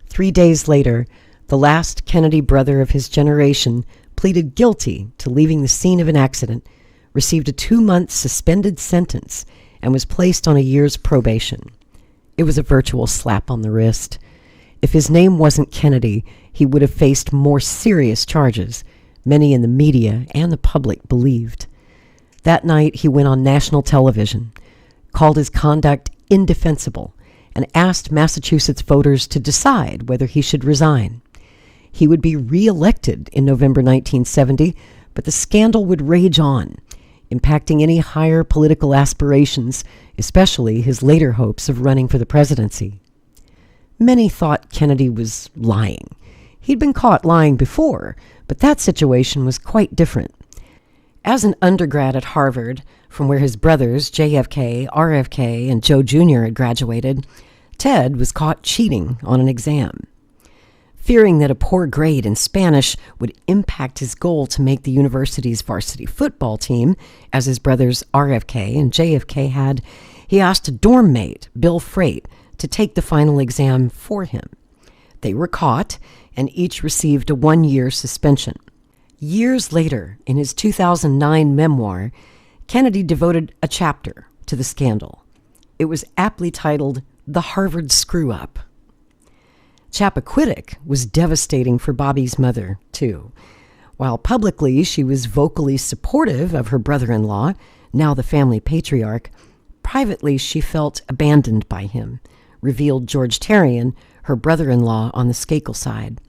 S1: 3 days later, the last Kennedy brother of his generation pleaded guilty to leaving the scene of an accident, received a 2-month suspended sentence, and was placed on a year's probation. It was a virtual slap on the wrist. If his name wasn't Kennedy, he would have faced more serious charges, many in the media and the public believed. That night, he went on national television, called his conduct indefensible, and asked Massachusetts voters to decide whether he should resign. He would be re-elected in November 1970, but the scandal would rage on, impacting any higher political aspirations, especially his later hopes of running for the presidency. Many thought Kennedy was lying. He'd been caught lying before, but that situation was quite different. As an undergrad at Harvard, from where his brothers JFK, RFK, and Joe Jr. had graduated, Ted was caught cheating on an exam. Fearing that a poor grade in Spanish would impact his goal to make the university's varsity football team, as his brothers RFK and JFK had, he asked a dorm mate, Bill Freight, to take the final exam for him. They were caught, and each received a 1-year suspension. Years later, in his 2009 memoir, Kennedy devoted a chapter to the scandal. It was aptly titled, "The Harvard Screw-Up." Chappaquiddick was devastating for Bobby's mother, too. While publicly she was vocally supportive of her brother-in-law, now the family patriarch, privately she felt abandoned by him, revealed George Terrian, her brother-in-law on the Skakel side.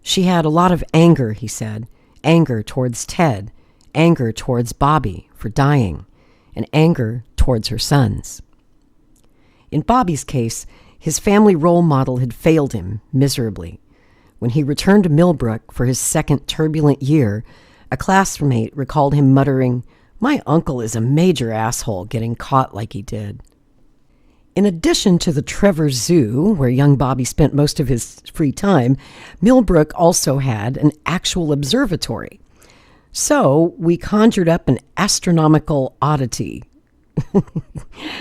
S1: She had a lot of anger, he said, anger towards Ted, anger towards Bobby for dying, and anger towards her sons. In Bobby's case, his family role model had failed him miserably. When he returned to Milbrook for his second turbulent year, a classmate recalled him muttering, "My uncle is a major asshole getting caught like he did." In addition to the Trevor Zoo, where young Bobby spent most of his free time, Milbrook also had an actual observatory. So we conjured up an astronomical oddity,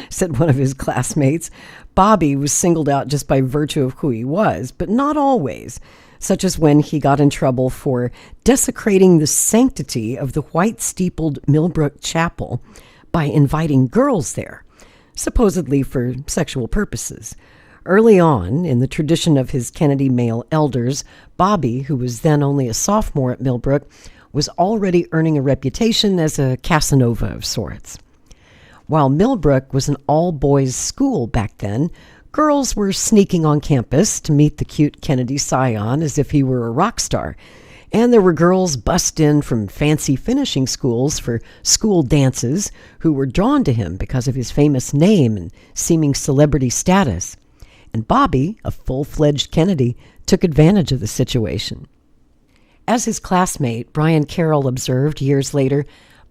S1: said one of his classmates. Bobby was singled out just by virtue of who he was, but not always, such as when he got in trouble for desecrating the sanctity of the white-steepled Milbrook Chapel by inviting girls there, supposedly for sexual purposes. Early on, in the tradition of his Kennedy male elders, Bobby, who was then only a sophomore at Milbrook, was already earning a reputation as a Casanova of sorts. While Milbrook was an all-boys school back then, girls were sneaking on campus to meet the cute Kennedy scion as if he were a rock star, and there were girls bussed in from fancy finishing schools for school dances who were drawn to him because of his famous name and seeming celebrity status. And Bobby, a full-fledged Kennedy, took advantage of the situation. As his classmate Brian Carroll observed years later,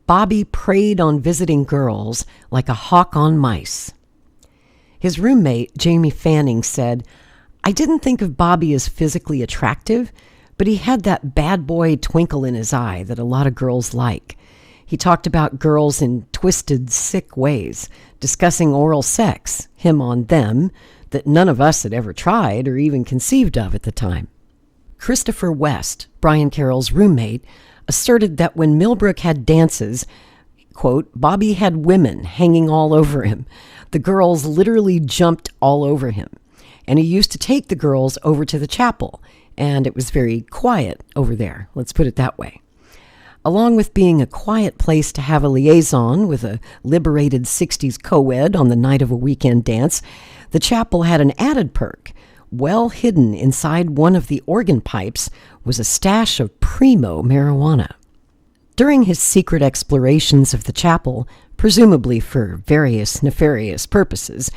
S1: Bobby preyed on visiting girls like a hawk on mice. His roommate, Jamie Fanning, said, "I didn't think of Bobby as physically attractive, but he had that bad boy twinkle in his eye that a lot of girls like. He talked about girls in twisted, sick ways, discussing oral sex, him on them, that none of us had ever tried or even conceived of at the time." Christopher West, Brian Carroll's roommate, asserted that when Milbrook had dances, quote, Bobby had women hanging all over him. The girls literally jumped all over him. And he used to take the girls over to the chapel, and it was very quiet over there, let's put it that way. Along with being a quiet place to have a liaison with a liberated 60s co-ed on the night of a weekend dance, the chapel had an added perk. Well hidden inside one of the organ pipes was a stash of primo marijuana. During his secret explorations of the chapel, presumably for various nefarious purposes,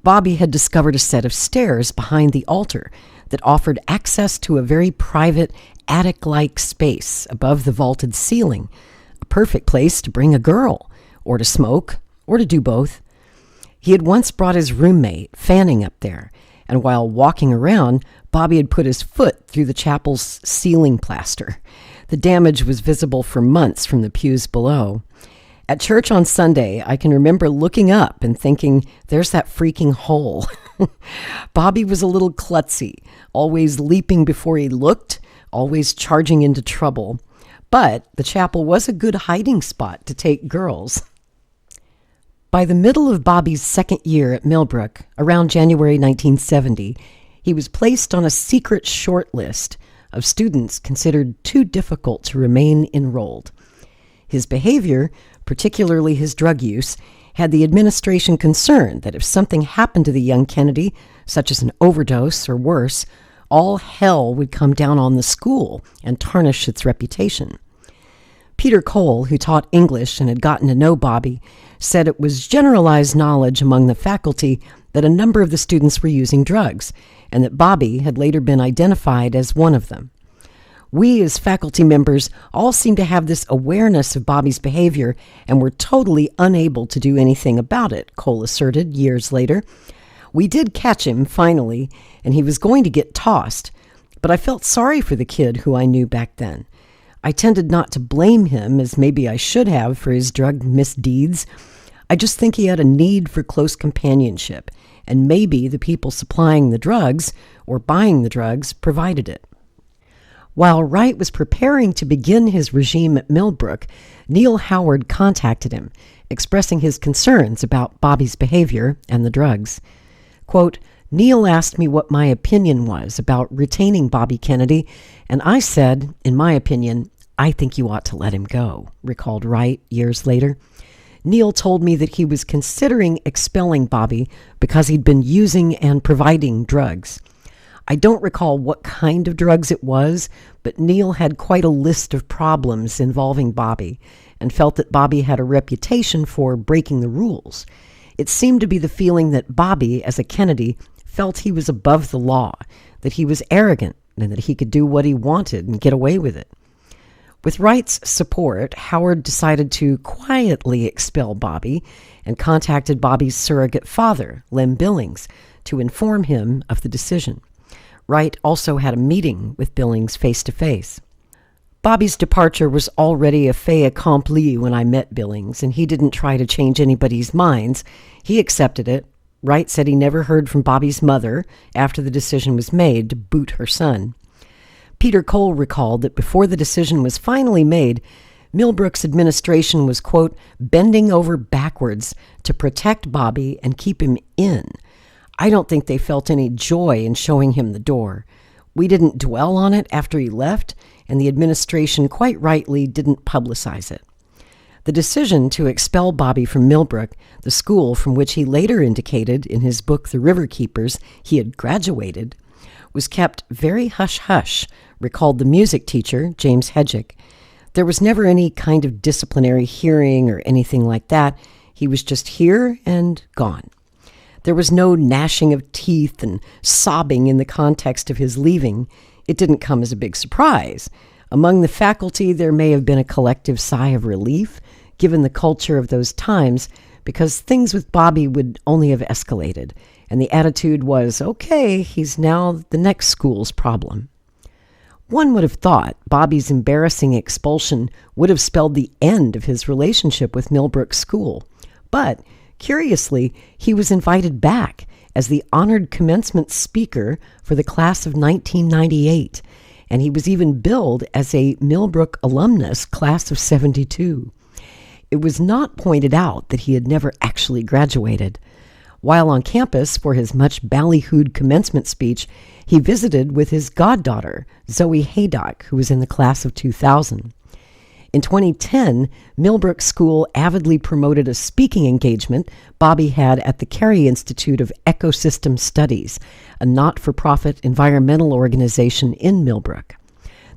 S1: Bobby had discovered a set of stairs behind the altar that offered access to a very private attic-like space above the vaulted ceiling, a perfect place to bring a girl, or to smoke, or to do both. He had once brought his roommate, Fanning, up there, and while walking around, Bobby had put his foot through the chapel's ceiling plaster. The damage was visible for months from the pews below. At church on Sunday, I can remember looking up and thinking, there's that freaking hole. Bobby was a little klutzy, always leaping before he looked, always charging into trouble. But the chapel was a good hiding spot to take girls. By the middle of Bobby's second year at Milbrook, around January 1970, he was placed on a secret short list of students considered too difficult to remain enrolled. His behavior, particularly his drug use, had the administration concerned that if something happened to the young Kennedy, such as an overdose or worse, all hell would come down on the school and tarnish its reputation. Peter Cole, who taught English and had gotten to know Bobby, said it was generalized knowledge among the faculty that a number of the students were using drugs, and that Bobby had later been identified as one of them. We as faculty members all seemed to have this awareness of Bobby's behavior and were totally unable to do anything about it, Cole asserted years later. We did catch him, finally, and he was going to get tossed, but I felt sorry for the kid who I knew back then. I tended not to blame him, as maybe I should have, for his drug misdeeds. I just think he had a need for close companionship, and maybe the people supplying the drugs, or buying the drugs, provided it. While Wright was preparing to begin his regime at Milbrook, Neil Howard contacted him, expressing his concerns about Bobby's behavior and the drugs. Quote, Neil asked me what my opinion was about retaining Bobby Kennedy, and I said, in my opinion, I think you ought to let him go, recalled Wright years later. Neil told me that he was considering expelling Bobby because he'd been using and providing drugs. I don't recall what kind of drugs it was, but Neil had quite a list of problems involving Bobby and felt that Bobby had a reputation for breaking the rules. It seemed to be the feeling that Bobby, as a Kennedy, felt he was above the law, that he was arrogant, and that he could do what he wanted and get away with it. With Wright's support, Howard decided to quietly expel Bobby and contacted Bobby's surrogate father, Lem Billings, to inform him of the decision. Wright also had a meeting with Billings face-to-face. Bobby's departure was already a fait accompli when I met Billings, and he didn't try to change anybody's minds. He accepted it. Wright said he never heard from Bobby's mother after the decision was made to boot her son. Peter Cole recalled that before the decision was finally made, Milbrook's administration was, quote, bending over backwards to protect Bobby and keep him in. I don't think they felt any joy in showing him the door. We didn't dwell on it after he left, and the administration quite rightly didn't publicize it. The decision to expel Bobby from Milbrook, the school from which he later indicated in his book The River Keepers he had graduated, was kept very hush-hush, recalled the music teacher, James Hedgick. There was never any kind of disciplinary hearing or anything like that. He was just here and gone. There was no gnashing of teeth and sobbing in the context of his leaving. It didn't come as a big surprise. Among the faculty, there may have been a collective sigh of relief, given the culture of those times, because things with Bobby would only have escalated, and the attitude was, okay, he's now the next school's problem. One would have thought Bobby's embarrassing expulsion would have spelled the end of his relationship with Milbrook School, but curiously, he was invited back as the honored commencement speaker for the class of 1998, and he was even billed as a Milbrook alumnus class of 72. It was not pointed out that he had never actually graduated. While on campus for his much ballyhooed commencement speech, he visited with his goddaughter, Zoe Haydock, who was in the class of 2000. In 2010, Milbrook School avidly promoted a speaking engagement Bobby had at the Carey Institute of Ecosystem Studies, a not-for-profit environmental organization in Milbrook.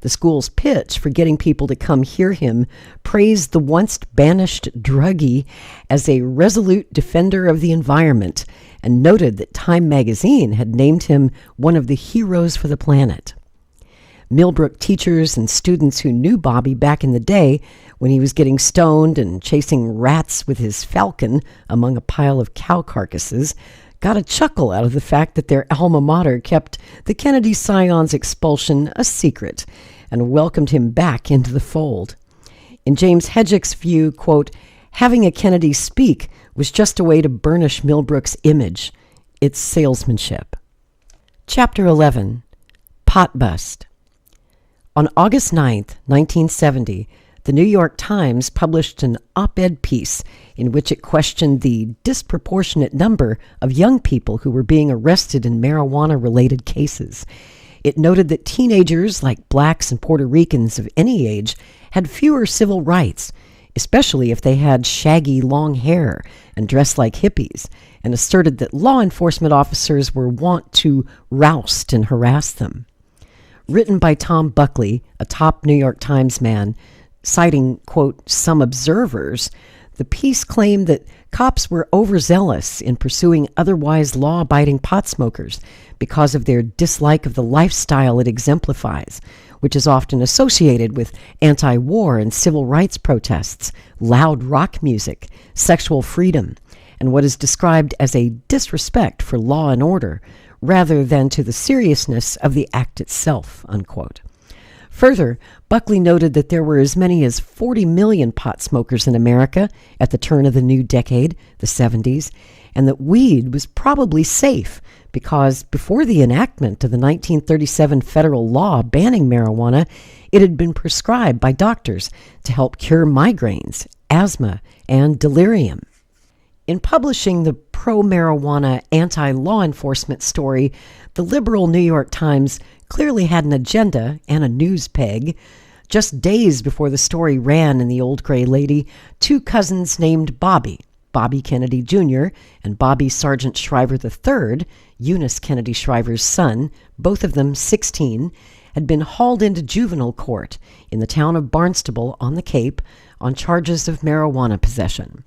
S1: The school's pitch for getting people to come hear him praised the once-banished druggie as a resolute defender of the environment and noted that Time magazine had named him one of the heroes for the planet. Milbrook teachers and students who knew Bobby back in the day when he was getting stoned and chasing rats with his falcon among a pile of cow carcasses got a chuckle out of the fact that their alma mater kept the Kennedy scion's expulsion a secret and welcomed him back into the fold. In James Hedgeck's view, quote, having a Kennedy speak was just a way to burnish Milbrook's image. It's salesmanship. Chapter 11, Pot Bust. On August 9th, 1970, the New York Times published an op-ed piece in which it questioned the disproportionate number of young people who were being arrested in marijuana-related cases. It noted that teenagers like blacks and Puerto Ricans of any age had fewer civil rights, especially if they had shaggy long hair and dressed like hippies, and asserted that law enforcement officers were wont to roust and harass them. Written by Tom Buckley, a top New York Times man, citing, quote, some observers, the piece claimed that cops were overzealous in pursuing otherwise law-abiding pot smokers because of their dislike of the lifestyle it exemplifies, which is often associated with anti-war and civil rights protests, loud rock music, sexual freedom, and what is described as a disrespect for law and order, rather than to the seriousness of the act itself, unquote. Further, Buckley noted that there were as many as 40 million pot smokers in America at the turn of the new decade, the 70s, and that weed was probably safe because before the enactment of the 1937 federal law banning marijuana, it had been prescribed by doctors to help cure migraines, asthma, and delirium. In publishing the pro-marijuana anti-law enforcement story, the liberal New York Times clearly had an agenda and a news peg. Just days before the story ran in the Old Gray Lady, two cousins named Bobby Kennedy Jr. and Bobby Sargent Shriver III, Eunice Kennedy Shriver's son, both of them 16, had been hauled into juvenile court in the town of Barnstable on the Cape on charges of marijuana possession.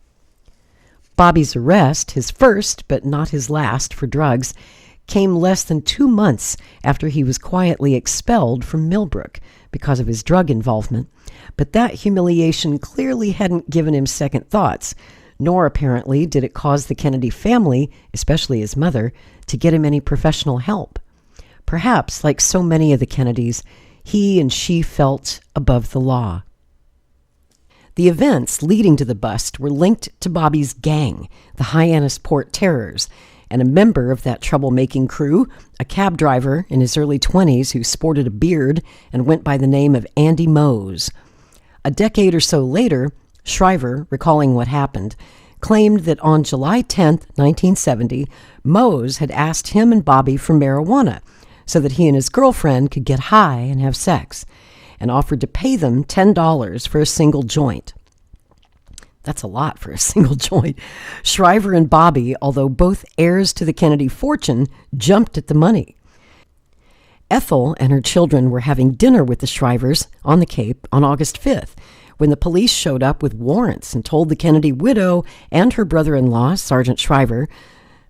S1: Bobby's arrest, his first but not his last for drugs, came less than 2 months after he was quietly expelled from Milbrook because of his drug involvement, but that humiliation clearly hadn't given him second thoughts, nor apparently did it cause the Kennedy family, especially his mother, to get him any professional help. Perhaps, like so many of the Kennedys, he and she felt above the law. The events leading to the bust were linked to Bobby's gang, the Hyannisport Terrors, and a member of that troublemaking crew, a cab driver in his early 20s who sported a beard and went by the name of Andy Mose. A decade or so later, Shriver, recalling what happened, claimed that on July 10, 1970, Mose had asked him and Bobby for marijuana so that he and his girlfriend could get high and have sex, and offered to pay them $10 for a single joint. That's a lot for a single joint. Shriver and Bobby, although both heirs to the Kennedy fortune, jumped at the money. Ethel and her children were having dinner with the Shrivers on the Cape on August 5th, when the police showed up with warrants and told the Kennedy widow and her brother-in-law, Sergeant Shriver,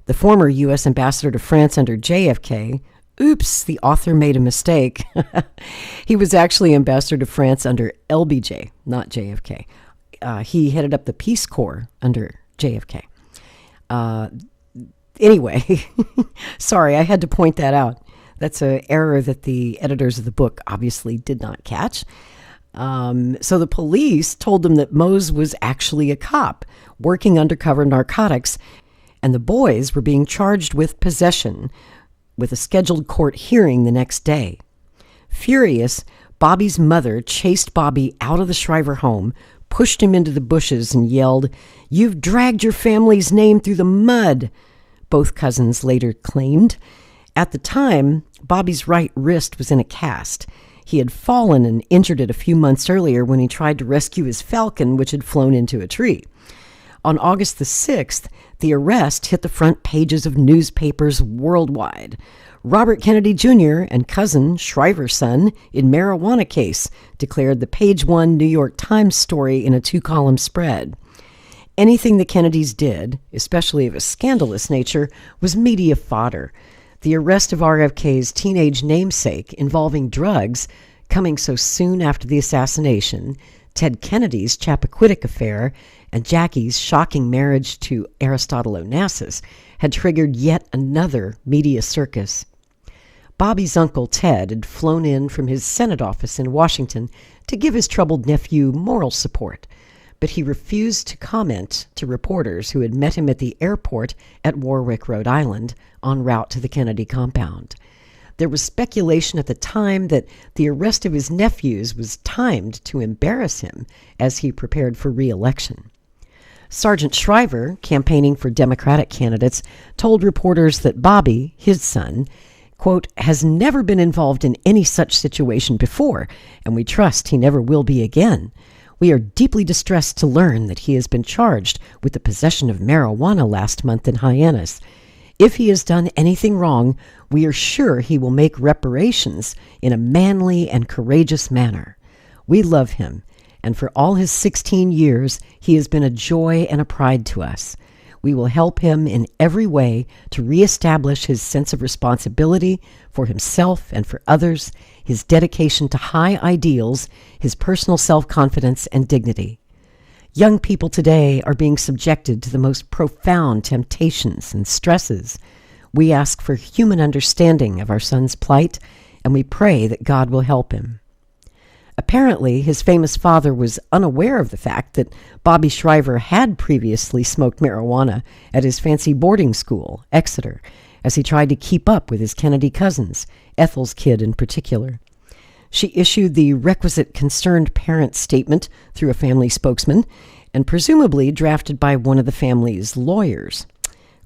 S1: the former U.S. ambassador to France under JFK, oops, the author made a mistake. He was actually ambassador to France under LBJ, not JFK. He headed up the Peace Corps under JFK. Anyway, sorry, I had to point that out. That's an error that the editors of the book obviously did not catch. So the police told them that Mose was actually a cop working undercover narcotics, and the boys were being charged with possession with a scheduled court hearing the next day. Furious, Bobby's mother chased Bobby out of the Shriver home, pushed him into the bushes, and yelled, "You've dragged your family's name through the mud," both cousins later claimed. At the time, Bobby's right wrist was in a cast. He had fallen and injured it a few months earlier when he tried to rescue his falcon, which had flown into a tree. On August the 6th, the arrest hit the front pages of newspapers worldwide. Robert Kennedy Jr. and cousin, Shriver's son, in marijuana case, declared the page one New York Times story in a 2-column spread. Anything the Kennedys did, especially of a scandalous nature, was media fodder. The arrest of RFK's teenage namesake involving drugs, coming so soon after the assassination, Ted Kennedy's Chappaquiddick affair and Jackie's shocking marriage to Aristotle Onassis had triggered yet another media circus. Bobby's uncle Ted had flown in from his Senate office in Washington to give his troubled nephew moral support, but he refused to comment to reporters who had met him at the airport at Warwick, Rhode Island, en route to the Kennedy compound. There was speculation at the time that the arrest of his nephews was timed to embarrass him as he prepared for re-election. Sergeant Shriver, campaigning for Democratic candidates, told reporters that Bobby, his son, quote, has never been involved in any such situation before, and we trust he never will be again. We are deeply distressed to learn that he has been charged with the possession of marijuana last month in Hyannis. If he has done anything wrong, we are sure he will make reparations in a manly and courageous manner. We love him, and for all his 16 years, he has been a joy and a pride to us. We will help him in every way to reestablish his sense of responsibility for himself and for others, his dedication to high ideals, his personal self-confidence and dignity. Young people today are being subjected to the most profound temptations and stresses. We ask for human understanding of our son's plight, and we pray that God will help him. Apparently, his famous father was unaware of the fact that Bobby Shriver had previously smoked marijuana at his fancy boarding school, Exeter, as he tried to keep up with his Kennedy cousins, Ethel's kid in particular. She issued the requisite concerned parent statement through a family spokesman, and presumably drafted by one of the family's lawyers.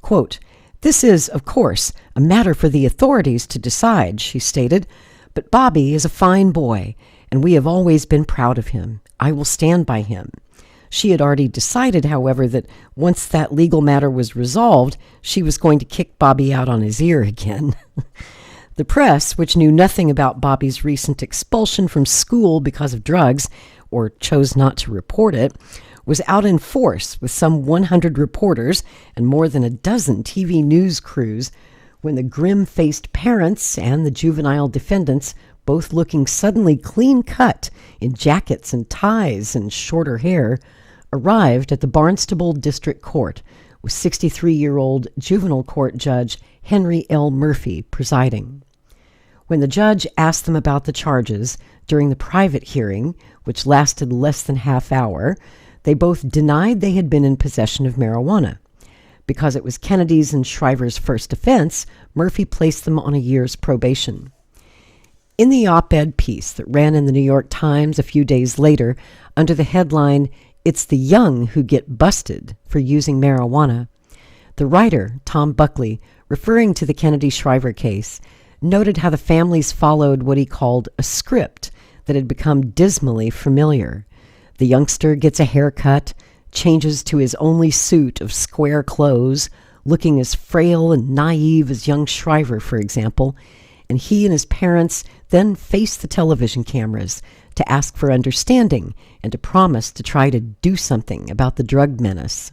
S1: Quote, "This is, of course, a matter for the authorities to decide," she stated, "but Bobby is a fine boy, and we have always been proud of him. I will stand by him." She had already decided, however, that once that legal matter was resolved, she was going to kick Bobby out on his ear again. The press, which knew nothing about Bobby's recent expulsion from school because of drugs, or chose not to report it, was out in force with some 100 reporters and more than a dozen TV news crews when the grim-faced parents and the juvenile defendants, both looking suddenly clean-cut in jackets and ties and shorter hair, arrived at the Barnstable District Court with 63-year-old juvenile court judge Henry L. Murphy presiding. When the judge asked them about the charges during the private hearing, which lasted less than half hour, they both denied they had been in possession of marijuana. Because it was Kennedy's and Shriver's first offense, Murphy placed them on a year's probation. In the op-ed piece that ran in the New York Times a few days later, under the headline, "It's the Young Who Get Busted for Using Marijuana," the writer, Tom Buckley, referring to the Kennedy-Shriver case, noted how the families followed what he called a script that had become dismally familiar. The youngster gets a haircut, changes to his only suit of square clothes, looking as frail and naive as young Shriver, for example, and he and his parents then face the television cameras to ask for understanding and to promise to try to do something about the drug menace.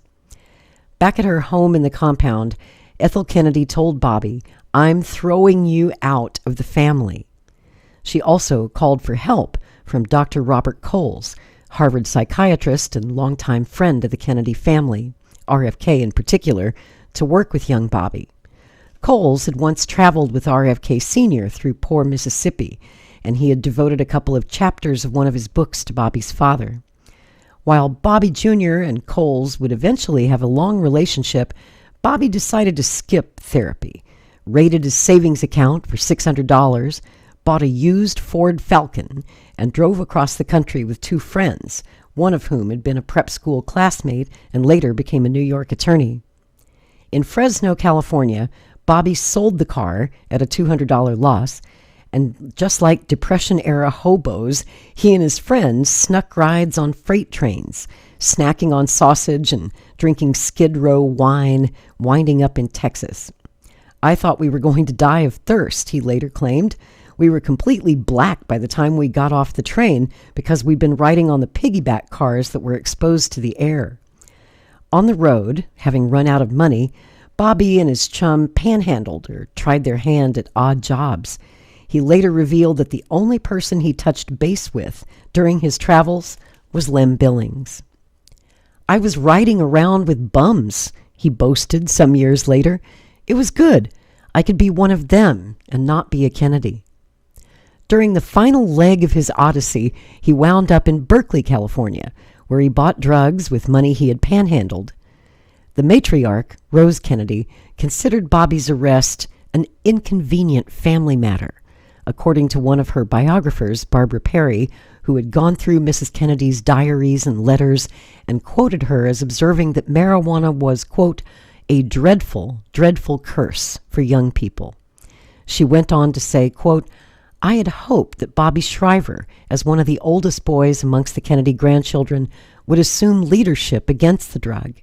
S1: Back at her home in the compound, Ethel Kennedy told Bobby, "I'm throwing you out of the family." She also called for help from Dr. Robert Coles, Harvard psychiatrist and longtime friend of the Kennedy family, RFK in particular, to work with young Bobby. Coles had once traveled with RFK Sr. through poor Mississippi, and he had devoted a couple of chapters of one of his books to Bobby's father. While Bobby Jr. and Coles would eventually have a long relationship, Bobby decided to skip therapy, raided his savings account for $600, bought a used Ford Falcon, and drove across the country with two friends, one of whom had been a prep school classmate and later became a New York attorney. In Fresno, California, Bobby sold the car at a $200 loss, and just like Depression-era hobos, he and his friends snuck rides on freight trains, snacking on sausage and drinking Skid Row wine, winding up in Texas. "I thought we were going to die of thirst," he later claimed. "We were completely black by the time we got off the train because we'd been riding on the piggyback cars that were exposed to the air." On the road, having run out of money, Bobby and his chum panhandled or tried their hand at odd jobs. He later revealed that the only person he touched base with during his travels was Lem Billings. "I was riding around with bums," he boasted some years later. "It was good. I could be one of them and not be a Kennedy." During the final leg of his odyssey, he wound up in Berkeley, California, where he bought drugs with money he had panhandled. The matriarch, Rose Kennedy, considered Bobby's arrest an inconvenient family matter. According to one of her biographers, Barbara Perry, who had gone through Mrs. Kennedy's diaries and letters and quoted her as observing that marijuana was, quote, "a dreadful, dreadful curse for young people." She went on to say, quote, "I had hoped that Bobby Shriver, as one of the oldest boys amongst the Kennedy grandchildren, would assume leadership against the drug.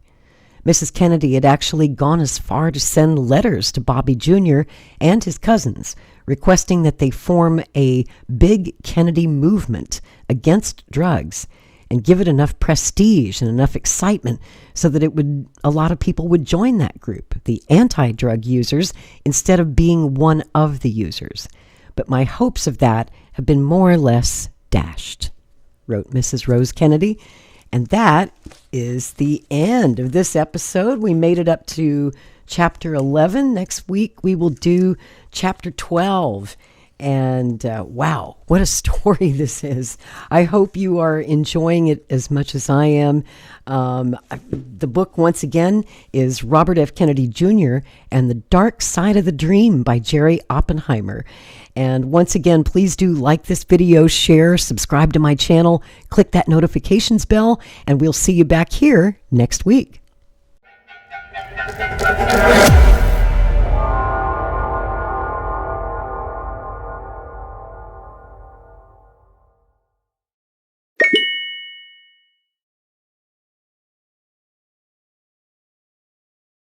S1: Mrs. Kennedy had actually gone as far to send letters to Bobby Jr. and his cousins, requesting that they form a big Kennedy movement against drugs and give it enough prestige and enough excitement so that a lot of people would join that group, the anti-drug users, instead of being one of the users. But my hopes of that have been more or less dashed," wrote Mrs. Rose Kennedy. And that is the end of this episode. We made it up to chapter 11. Next week, we will do chapter 12. And wow, what a story this is. I hope you are enjoying it as much as I am. The book, once again, is Robert F. Kennedy Jr. and the Dark Side of the Dream by Jerry Oppenheimer. And once again, please do like this video, share, subscribe to my channel, click that notifications bell, and we'll see you back here next week.